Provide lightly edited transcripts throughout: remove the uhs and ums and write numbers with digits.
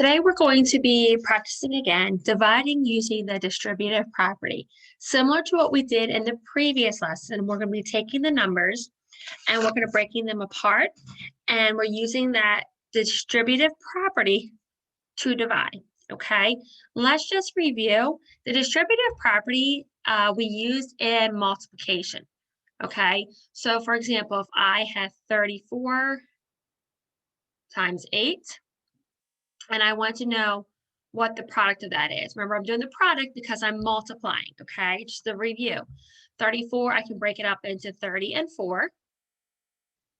Today we're going to be practicing again, dividing using the distributive property. Similar to what we did in the previous lesson, we're going to be taking the numbers and we're going to breaking them apart, and we're using that distributive property to divide, okay? Let's just review. The distributive property we used in multiplication, okay? So for example, if I had 34 times 8, and I want to know what the product of that is. Remember, I'm doing the product because I'm multiplying, okay? Just a review. 34, I can break it up into 30 and 4.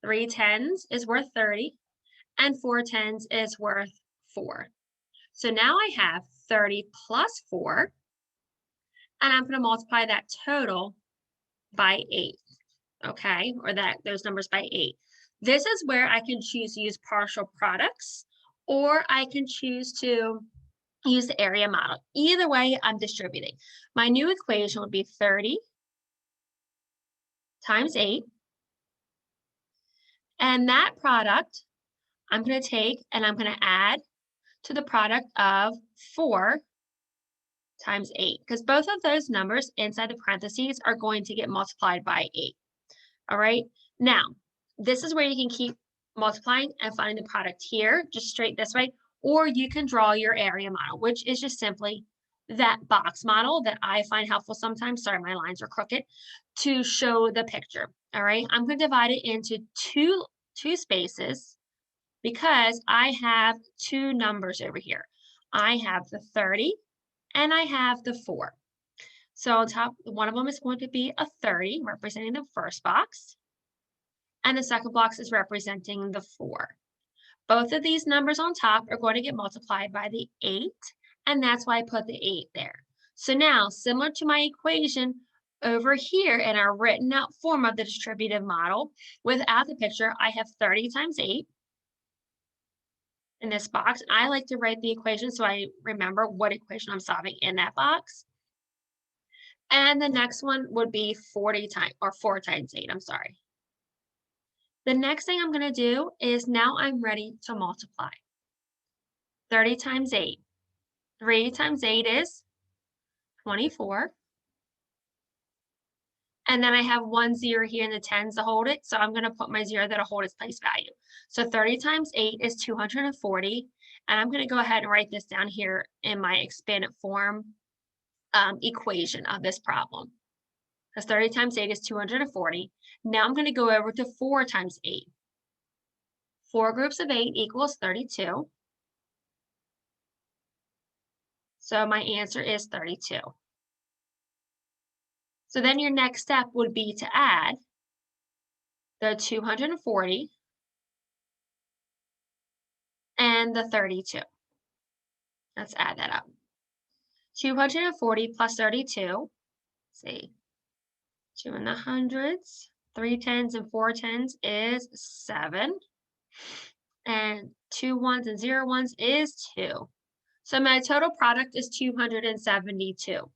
3 tens is worth 30, and 4 tens is worth 4. So now I have 30 plus 4, and I'm going to multiply that total by 8, okay? Or those numbers by 8. This is where I can choose to use partial products, or I can choose to use the area model. Either way, I'm distributing. My new equation would be 30 times 8. And that product, I'm going to take and I'm going to add to the product of 4 times 8, because both of those numbers inside the parentheses are going to get multiplied by 8. All right. Now, this is where you can keep multiplying and finding the product here, just straight this way, or you can draw your area model, which is just simply that box model that I find helpful sometimes. Sorry, my lines are crooked, to show the picture. All right. I'm going to divide it into two spaces because I have two numbers over here. I have the 30 and I have the 4. So on top, one of them is going to be a 30, representing the first box, and the second box is representing the 4. Both of these numbers on top are going to get multiplied by the 8, and that's why I put the 8 there. So now, similar to my equation over here in our written out form of the distributive model, without the picture, I have 30 times 8 in this box. I like to write the equation so I remember what equation I'm solving in that box. And the next one would be 4 times 8, I'm sorry. The next thing I'm going to do is now I'm ready to multiply. 30 times 8. 3 times 8 is 24. And then I have 1 0 here in the tens to hold it. So I'm going to put my 0 that'll hold its place value. So 30 times 8 is 240. And I'm going to go ahead and write this down here in my expanded form equation of this problem. Because 30 times 8 is 240. Now I'm going to go over to 4 times 8. 4 groups of 8 equals 32. So my answer is 32. So then your next step would be to add the 240 and the 32. Let's add that up. 240 plus 32, let's see, 2 in the hundreds, 3 tens and 4 tens is 7. And 2 ones and 0 ones is 2. So my total product is 272.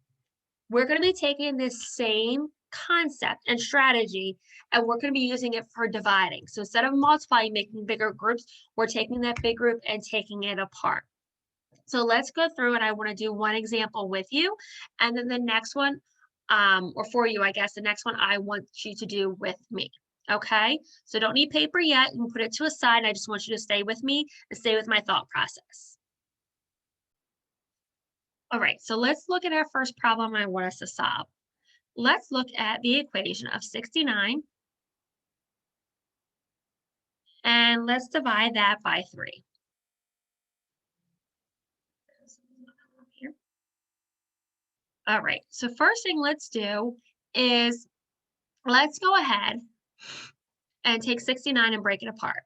We're going to be taking this same concept and strategy, and we're going to be using it for dividing. So instead of multiplying, making bigger groups, we're taking that big group and taking it apart. So let's go through, and I want to do one example with you, and then the next one, or for you, I guess, the next one I want you to do with me. Okay, so don't need paper yet. You can put it to a side. I just want you to stay with me and stay with my thought process. All right, so let's look at our first problem I want us to solve. Let's look at the equation of 69, and let's divide that by 3. All right, so first thing let's do is let's go ahead and take 69 and break it apart.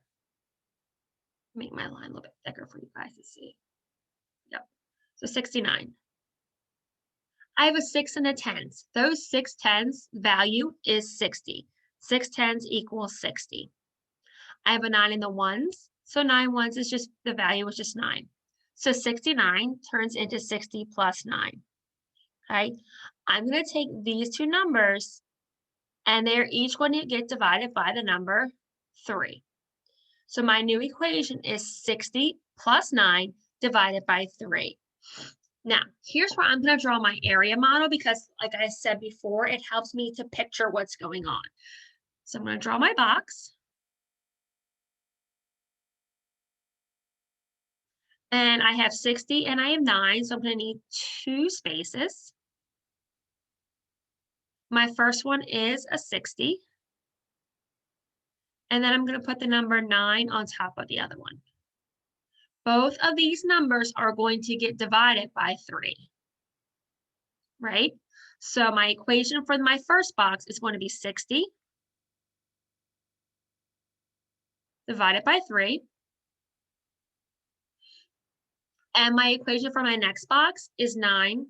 Make my line a little bit thicker for you guys to see. Yep, so 69. I have a 6 and a tens. Those 6 tens value is 60. 6 tens equals 60. I have a 9 in the ones, so 9 ones is just, the value is just 9. So 69 turns into 60 plus 9. Okay, I'm going to take these two numbers, and they're each going to get divided by the number 3. So my new equation is 60 plus 9. divided by 3. Now, here's where I'm going to draw my area model because, like I said before, it helps me to picture what's going on. So I'm going to draw my box. And I have 60 and I have 9, so I'm going to need 2 spaces. My first one is a 60. And then I'm going to put the number 9 on top of the other one. Both of these numbers are going to get divided by 3, right? So my equation for my first box is going to be 60 divided by 3. And my equation for my next box is 9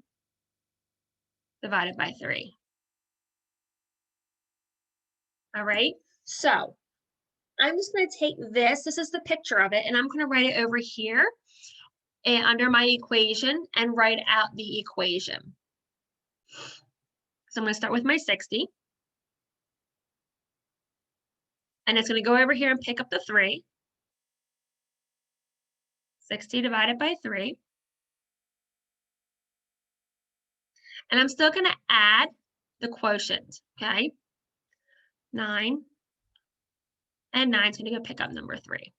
divided by 3. All right, so I'm just going to take this is the picture of it, and I'm going to write it over here and under my equation and write out the equation. So I'm going to start with my 60. And it's going to go over here and pick up the 3. 60 divided by 3. And I'm still going to add the quotient, okay? 9. And 9 is going to go pick up number 3.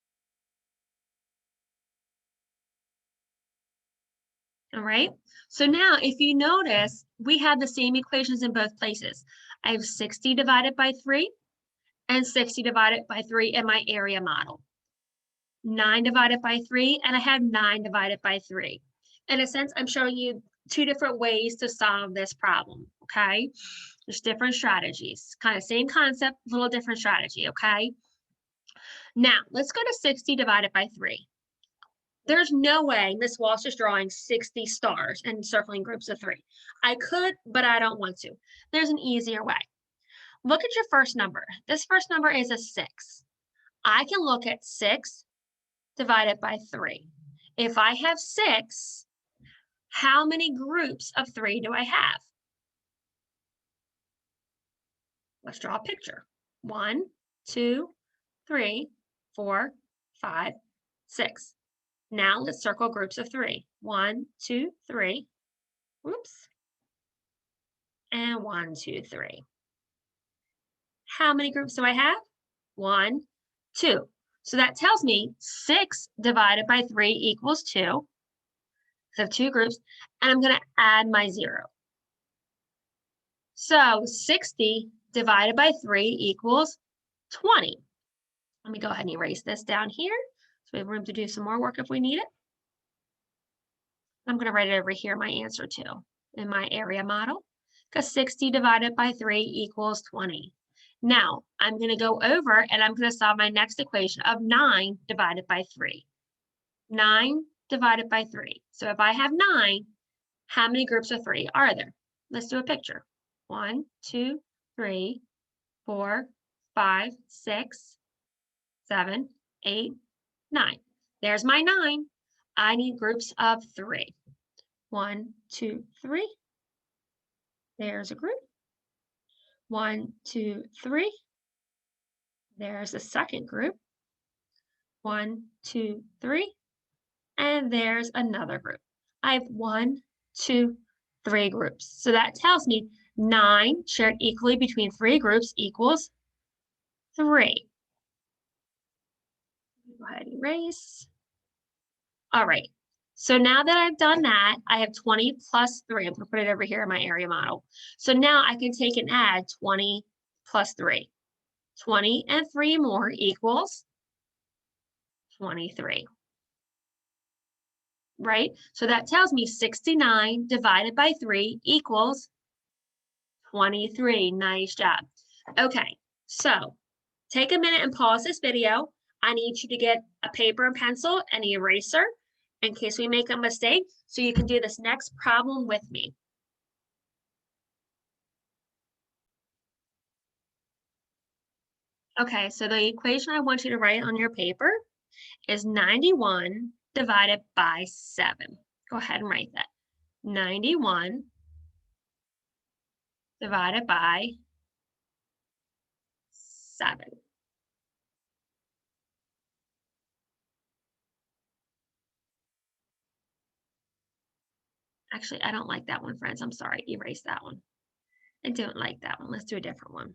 All right, so now if you notice, we have the same equations in both places. I have 60 divided by 3 and 60 divided by 3 in my area model. 9 divided by 3, and I have 9 divided by 3. In a sense, I'm showing you 2 different ways to solve this problem, okay? There's different strategies, kind of same concept, little different strategy, okay? Now, let's go to 60 divided by 3. There's no way Miss Walsh is drawing 60 stars and circling groups of 3. I could, but I don't want to. There's an easier way. Look at your first number. This first number is a 6. I can look at 6 divided by 3. If I have 6, how many groups of 3 do I have? Let's draw a picture. 1, 2, 3, 4, 5, 6. Now let's circle groups of 3. 1, 2, 3. Whoops. And 1, 2, 3. How many groups do I have? 1, 2. So that tells me 6 divided by 3 equals 2. So I have 2 groups, and I'm going to add my 0. So 60 divided by 3 equals 20. Let me go ahead and erase this down here so we have room to do some more work if we need it. I'm going to write it over here, my answer too, in my area model, because 60 divided by 3 equals 20. Now, I'm going to go over and I'm going to solve my next equation of 9 divided by 3. 9 divided by 3. So if I have 9, how many groups of 3 are there? Let's do a picture. 1, 2, 3, 4, 5, 6, 7, 8, 9. There's my 9. I need groups of 3. 1, 2, 3. There's a group. 1, 2, 3. There's a second group. 1, 2, 3. And there's another group. I have 1, 2, 3 groups. So that tells me 9 shared equally between 3 groups equals 3. Go ahead and erase. All right. So now that I've done that, I have 20 plus 3. I'm going to put it over here in my area model. So now I can take and add 20 plus 3. 20 and 3 more equals 23. Right? So that tells me 69 divided by 3 equals 23. Nice job. Okay, so take a minute and pause this video. I need you to get a paper and pencil and an eraser in case we make a mistake, so you can do this next problem with me. Okay, so the equation I want you to write on your paper is 91 divided by 7. Go ahead and write that. 91 divided by 7. Actually, I don't like that one, friends. I'm sorry. Erase that one. I don't like that one. Let's do a different one.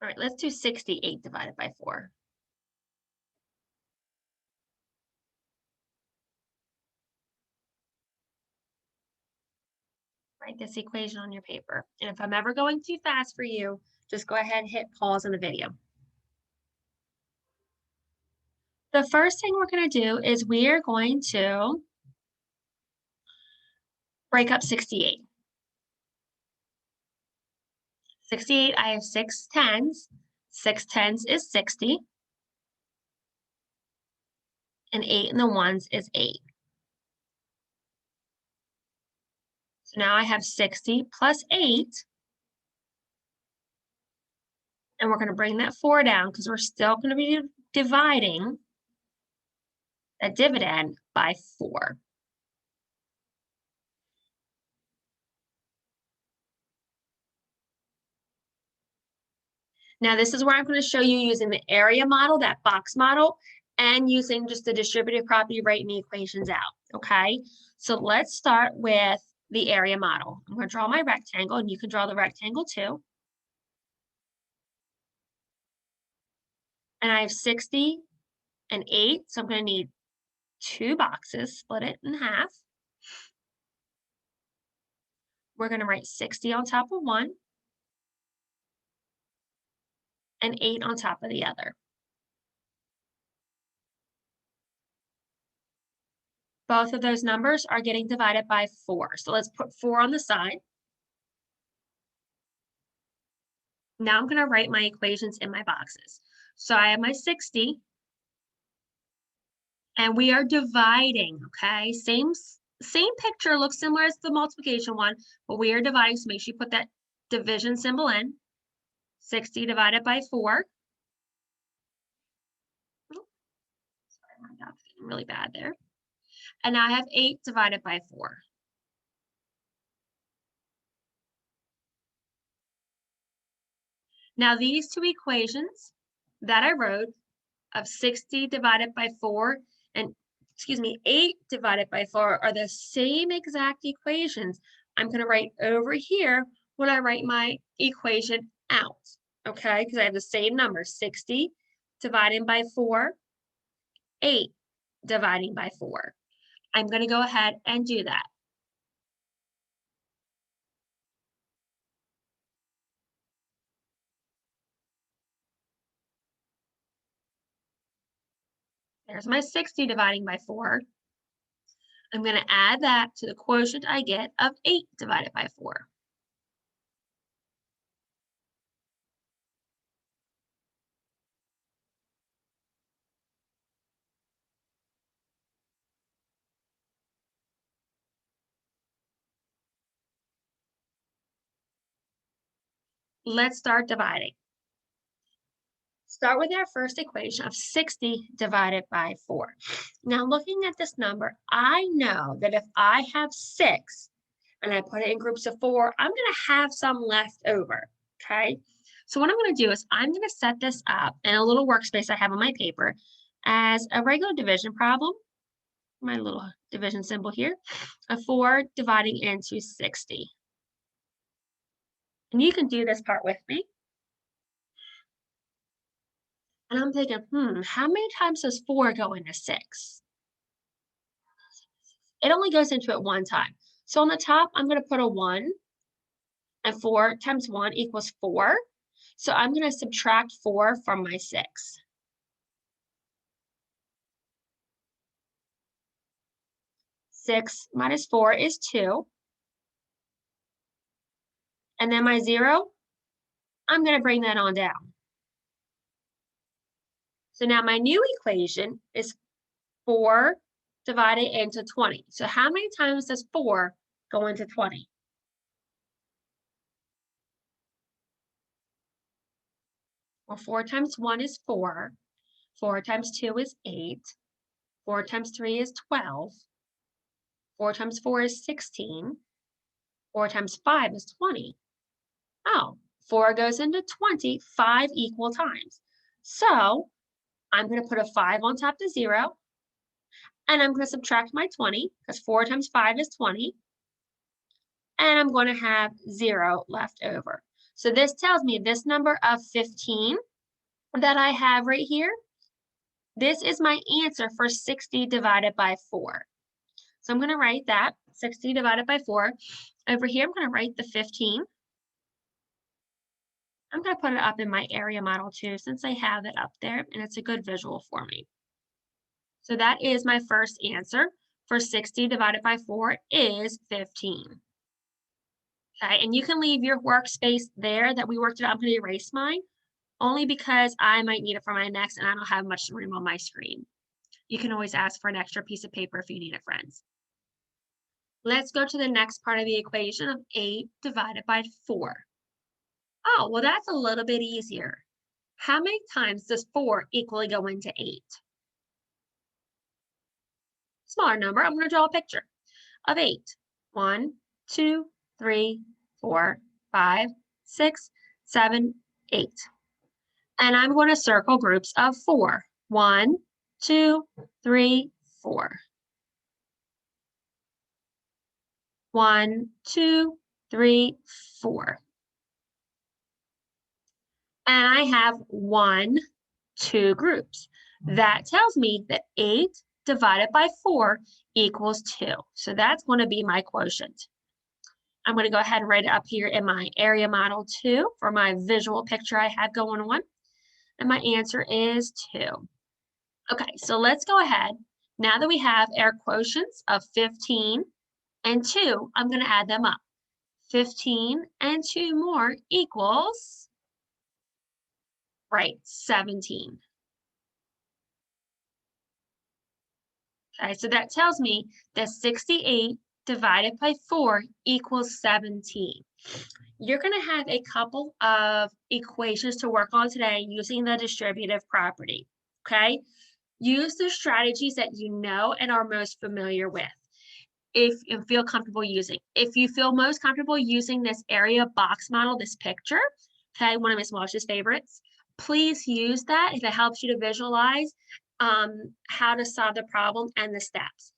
All right, let's do 68 divided by 4. Write this equation on your paper. And if I'm ever going too fast for you, just go ahead and hit pause on the video. The first thing we're going to do is we are going to break up 68. 68, I have 6 tens. 6 tens is 60. And 8 in the ones is 8. So now I have 60 plus 8. And we're going to bring that 4 down because we're still going to be dividing that dividend by 4. Now, this is where I'm going to show you using the area model, that box model, and using just the distributive property writing the equations out, okay? So let's start with the area model. I'm going to draw my rectangle, and you can draw the rectangle too. And I have 60 and 8, so I'm going to need 2 boxes, split it in half. We're going to write 60 on top of one and 8 on top of the other. Both of those numbers are getting divided by 4. So let's put 4 on the side. Now I'm going to write my equations in my boxes. So I have my 60, and we are dividing, okay? Same picture, looks similar as the multiplication one, but we are dividing, so make sure you put that division symbol in. 60 divided by 4. Oh, sorry, my dog's getting really bad there. And now I have 8 divided by 4. Now these two equations that I wrote of 60 divided by 4 and, 8 divided by 4 are the same exact equations I'm going to write over here when I write my equation out, okay? Because I have the same number, 60 dividing by 4, 8 dividing by 4. I'm going to go ahead and do that. There's my 60 dividing by 4. I'm going to add that to the quotient I get of 8 divided by 4. Let's start dividing. Start with our first equation of 60 divided by 4. Now, looking at this number, I know that if I have 6 and I put it in groups of 4, I'm going to have some left over, okay? So what I'm going to do is I'm going to set this up in a little workspace I have on my paper as a regular division problem, my little division symbol here, of 4 dividing into 60. And you can do this part with me. And I'm thinking, how many times does 4 go into 6? It only goes into it one time. So on the top, I'm going to put a 1, and 4 times 1 equals 4. So I'm going to subtract 4 from my 6. 6 minus 4 is 2. And then my 0, I'm going to bring that on down. So now my new equation is 4 divided into 20. So how many times does 4 go into 20? Well, 4 times 1 is 4. 4 times 2 is 8. 4 times 3 is 12. 4 times 4 is 16. 4 times 5 is 20. Oh, 4 goes into 20 5 equal times. So I'm going to put a 5 on top of 0, and I'm going to subtract my 20, because 4 times 5 is 20, and I'm going to have 0 left over. So this tells me this number of 15 that I have right here, this is my answer for 60 divided by 4. So I'm going to write that, 60 divided by 4. Over here, I'm going to write the 15. I'm going to put it up in my area model too, since I have it up there, and it's a good visual for me. So that is my first answer for 60 divided by 4 is 15. Okay, and you can leave your workspace there that we worked it out. I'm going to erase mine, only because I might need it for my next, and I don't have much room on my screen. You can always ask for an extra piece of paper if you need it, friends. Let's go to the next part of the equation of 8 divided by 4. Oh, well, that's a little bit easier. How many times does 4 equally go into 8? Smaller number, I'm going to draw a picture of 8. 1, 2, 3, 4, 5, 6, 7, 8. And I'm going to circle groups of 4. 1, 2, 3, 4. 1, 2, 3, 4. And I have 1, 2 groups. That tells me that 8 divided by 4 equals 2. So that's going to be my quotient. I'm going to go ahead and write it up here in my area model 2 for my visual picture I have going on. And my answer is 2. Okay, so let's go ahead. Now that we have our quotients of 15 and 2, I'm going to add them up. 15 and 2 more equals, right, 17. Okay, so that tells me that 68 divided by 4 equals 17. You're going to have a couple of equations to work on today using the distributive property, okay? Use the strategies that you know and are most familiar with if you feel comfortable using. If you feel most comfortable using this area box model, this picture, okay, one of Miss Walsh's favorites, please use that if it helps you to visualize how to solve the problem and the steps.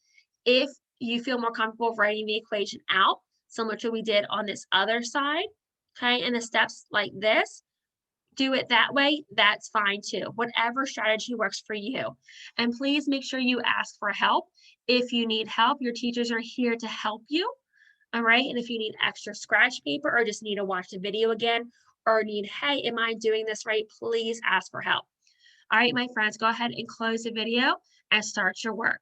If you feel more comfortable writing the equation out, similar to what we did on this other side, okay, and the steps like this, do it that way, that's fine too. Whatever strategy works for you. And please make sure you ask for help. If you need help, your teachers are here to help you. All right. And if you need extra scratch paper or just need to watch the video again or need, hey, am I doing this right? Please ask for help. All right, my friends, go ahead and close the video and start your work.